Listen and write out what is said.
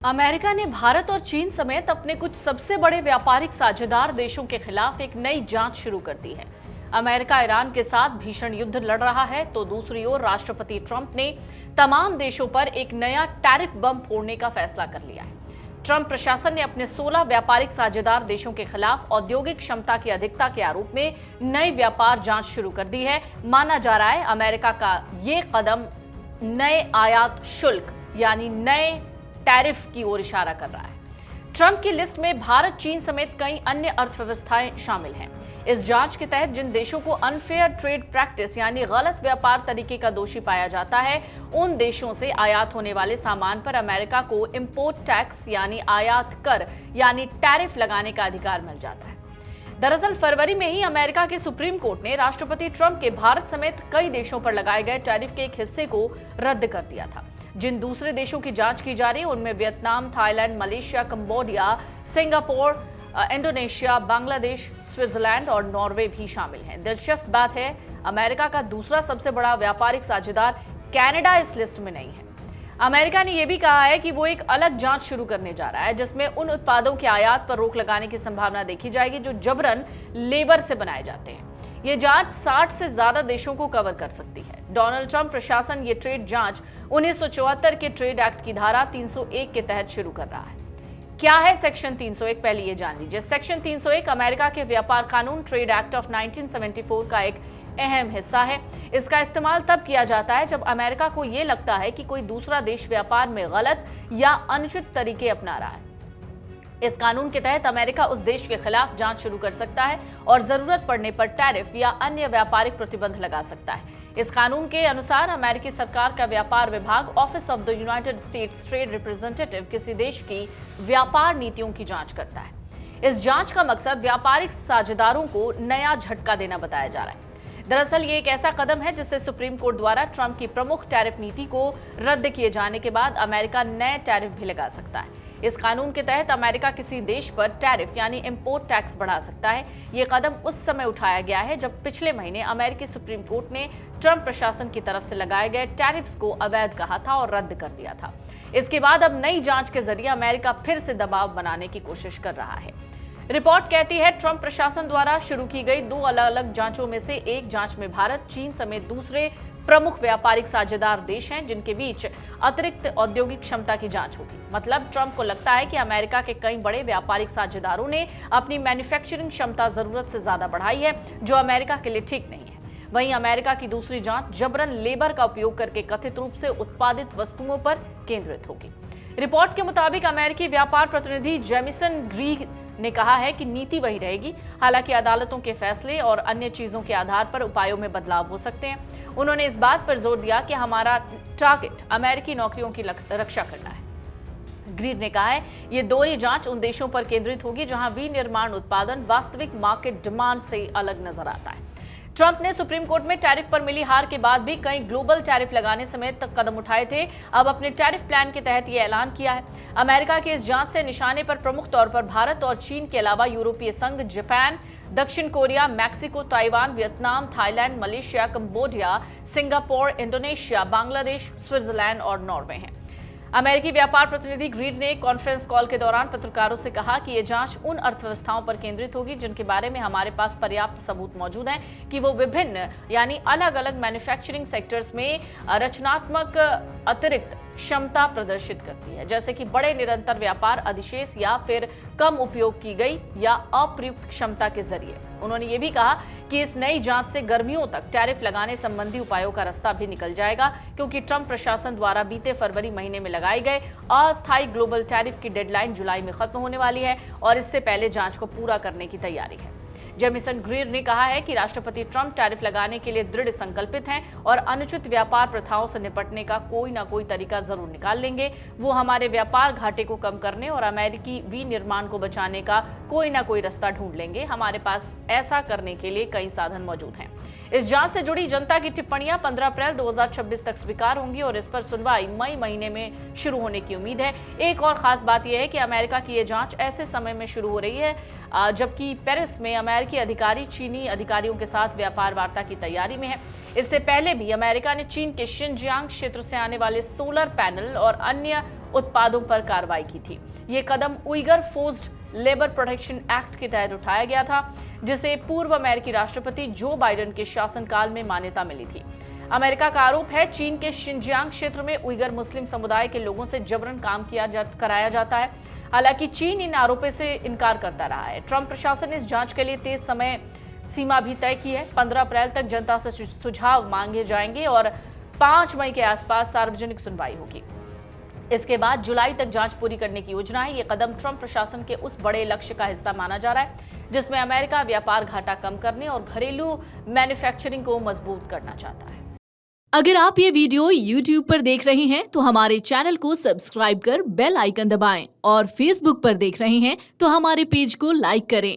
America ने भारत और चीन समेत अपने कुछ सबसे बड़े व्यापारिक साझेदार देशों के खिलाफ एक नई जांच शुरू कर दी है। अमेरिका ईरान के साथ भीषण युद्ध लड़ रहा है, तो दूसरी ओर राष्ट्रपति ट्रंप ने तमाम देशों पर एक नया टैरिफ बम फोड़ने का फैसला कर लिया है। ट्रंप प्रशासन ने अपने 16 व्यापारिक साझेदार देशों के खिलाफ औद्योगिक क्षमता की अधिकता के आरोप में नई व्यापार जांच शुरू कर दी है। माना जा रहा है अमेरिका का ये कदम नए आयात शुल्क यानी नए टैरिफ की ओर इशारा कर रहा है। ट्रंप की लिस्ट में भारत, चीन समेत कई अन्य अर्थव्यवस्थाएं शामिल हैं। इस जांच के तहत जिन देशों को अनफेयर ट्रेड प्रैक्टिस यानी गलत व्यापार तरीके का दोषी पाया जाता है, उन देशों से आयात होने वाले सामान पर अमेरिका को इंपोर्ट टैक्स यानी आयात कर यानी टैरिफ लगाने का अधिकार मिल जाता है। दरअसल फरवरी में ही अमेरिका के सुप्रीम कोर्ट ने राष्ट्रपति ट्रंप के भारत समेत कई देशों पर लगाए गए टैरिफ के एक हिस्से को रद्द कर दिया था। जिन दूसरे देशों की जांच की जा रही है उनमें Vietnam, Thailand, Malaysia, Cambodia, Singapore, Indonesia, Bangladesh, Switzerland और नॉर्वे भी शामिल हैं। दिलचस्प बात है, अमेरिका का दूसरा सबसे बड़ा व्यापारिक साझेदार कनाडा इस लिस्ट में नहीं है। अमेरिका ने यह भी कहा है कि वो एक अलग जांच शुरू करने जा रहा है, जिसमें उन उत्पादों के आयात पर रोक लगाने की संभावना देखी जाएगी जो जबरन लेबर से बनाए जाते हैं। ये जांच 60 से ज्यादा देशों को कवर कर सकती है। डोनाल्ड ट्रंप प्रशासन ये ट्रेड जांच 1974 के ट्रेड एक्ट की धारा 301 के तहत शुरू कर रहा है। क्या है सेक्शन 301? पहले ये जान लीजिए। सेक्शन 301 अमेरिका के व्यापार कानून ट्रेड एक्ट ऑफ 1974 का एक अहम हिस्सा है। इसका इस्तेमाल तब किया जाता है जब अमेरिका को यह लगता है कि कोई दूसरा देश व्यापार में गलत या अनुचित तरीके अपना रहा है। इस कानून के तहत अमेरिका उस देश के खिलाफ जांच शुरू कर सकता है और जरूरत पड़ने पर टैरिफ या अन्य व्यापारिक प्रतिबंध लगा सकता है। इस कानून के अनुसार अमेरिकी सरकार का व्यापार विभाग office of the United states trade representative किसी देश की व्यापार नीतियों की जांच करता है। इस जांच का मकसद व्यापारिक साझेदारों को नया झटका देना बताया जा रहा है। दरअसल ये एक ऐसा कदम है जिससे सुप्रीम कोर्ट द्वारा ट्रंप की प्रमुख टैरिफ नीति को रद्द किए जाने के बाद अमेरिका नए टैरिफ भी लगा सकता है। इस कानून के तहत अमेरिका किसी देश पर टैरिफ यानी इंपोर्ट टैक्स बढ़ा सकता है। ये कदम उस समय उठाया गया है जब पिछले महीने अमेरिकी सुप्रीम कोर्ट ने ट्रंप प्रशासन की तरफ से लगाए गए टैरिफ्स को अवैध कहा था और रद्द कर दिया था। इसके बाद अब नई जांच के जरिए अमेरिका फिर से दबाव बनाने की कोशिश कर रहा है। रिपोर्ट कहती है ट्रंप प्रशासन द्वारा शुरू की गई 2 अलग-अलग जांचों में से एक जांच में भारत, चीन समेत दूसरे प्रमुख व्यापारिक साझेदार देश हैं जिनके बीच अतिरिक्त औद्योगिक क्षमता की जांच होगी। मतलब ट्रंप को लगता है कि अमेरिका के कई बड़े व्यापारिक साझेदारों ने अपनी मैन्युफैक्चरिंग क्षमता जरूरत से ज्यादा बढ़ाई है, जो अमेरिका के लिए ठीक नहीं है। वहीं अमेरिका की दूसरी जांच जबरन लेबर का उपयोग करके कथित रूप से उत्पादित वस्तुओं पर केंद्रित होगी। रिपोर्ट के मुताबिक अमेरिकी व्यापार प्रतिनिधि जेमिसन ग्रीर ने कहा है कि नीति वही रहेगी, हालांकि अदालतों के फैसले और अन्य चीजों के आधार पर उपायों में बदलाव हो सकते हैं। उन्होंने इस बात पर जोर दिया कि हमारा टारगेट अमेरिकी नौकरियों की रक्षा करना है। ग्रीर ने कहा है ये दोहरी जांच उन देशों पर केंद्रित होगी जहां विनिर्माण उत्पादन वास्तविक मार्केट डिमांड से अलग नजर आता है। ट्रंप ने सुप्रीम कोर्ट में टैरिफ पर मिली हार के बाद भी कई ग्लोबल टैरिफ लगाने समेत कदम उठाए थे। अब अपने टैरिफ प्लान के तहत यह ऐलान किया है। अमेरिका की इस जांच से निशाने पर प्रमुख तौर पर भारत और चीन के अलावा यूरोपीय संघ, जापान, दक्षिण Korea, Mexico, Taiwan, Vietnam, Thailand, Malaysia, Cambodia, Singapore, Indonesia, Bangladesh, Switzerland और नॉर्वे हैं। अमेरिकी व्यापार प्रतिनिधि ग्रीर ने कॉन्फ्रेंस कॉल के दौरान पत्रकारों से कहा कि यह जांच उन अर्थव्यवस्थाओं पर केंद्रित होगी जिनके बारे में हमारे पास पर्याप्त सबूत मौजूद हैं कि वो विभिन्न यानी अलग अलग मैन्युफैक्चरिंग सेक्टर्स में रचनात्मक अतिरिक्त क्षमता प्रदर्शित करती है, जैसे कि बड़े निरंतर व्यापार अधिशेष या फिर कम उपयोग की गई या अप्रयुक्त क्षमता के जरिए। उन्होंने ये भी कहा कि इस नई जांच से गर्मियों तक टैरिफ लगाने संबंधी उपायों का रास्ता भी निकल जाएगा, क्योंकि ट्रंप प्रशासन द्वारा बीते फरवरी महीने में लगाए गए अस्थायी ग्लोबल टैरिफ की डेडलाइन जुलाई में खत्म होने वाली है और इससे पहले जांच को पूरा करने की तैयारी है। जेमिसन ग्रीर ने कहा है कि राष्ट्रपति ट्रंप टैरिफ लगाने के लिए दृढ़ संकल्पित हैं और अनुचित व्यापार प्रथाओं से निपटने का कोई ना कोई तरीका जरूर निकाल लेंगे। वो हमारे व्यापार घाटे को कम करने और अमेरिकी विनिर्माण को बचाने का कोई ना कोई रास्ता ढूंढ लेंगे। हमारे पास ऐसा करने के लिए कई साधन मौजूद हैं। इस जांच से जुड़ी जनता की टिप्पणियां 15 अप्रैल 2026 तक स्वीकार होंगी और इस पर सुनवाई मई महीने में शुरू होने की उम्मीद है। एक और खास बात यह है कि अमेरिका की यह जांच ऐसे समय में शुरू हो रही है जबकि पेरिस में अमेरिकी अधिकारी चीनी अधिकारियों के साथ व्यापार वार्ता की तैयारी में है। इससे पहले भी अमेरिका ने चीन के शिनजियांग क्षेत्र से आने वाले सोलर पैनल और अन्य उत्पादों पर कार्रवाई की थी। ये कदम Uyghur forced labour protection act के तहत उठाया गया था, जिसे पूर्व अमेरिकी राष्ट्रपति जो बाइडेन के शासनकाल में मान्यता मिली थी। अमेरिका का आरोप है चीन के शिनजियांग क्षेत्र में उइगर मुस्लिम समुदाय के लोगों से जबरन काम कराया जाता है। हालांकि चीन इन आरोपों से इनकार करता रहा है। ट्रंप प्रशासन ने इस जांच के लिए तेज समय सीमा भी तय की है। 15 अप्रैल तक जनता से सुझाव मांगे जाएंगे और 5 मई के आसपास सार्वजनिक सुनवाई होगी। इसके बाद जुलाई तक जांच पूरी करने की योजना है। ये कदम ट्रंप प्रशासन के उस बड़े लक्ष्य का हिस्सा माना जा रहा है जिसमें अमेरिका व्यापार घाटा कम करने और घरेलू मैन्युफैक्चरिंग को मजबूत करना चाहता है। अगर आप ये वीडियो YouTube पर देख रहे हैं तो हमारे चैनल को सब्सक्राइब कर बेल आइकन दबाएं और Facebook पर देख रहे हैं तो हमारे पेज को लाइक करें।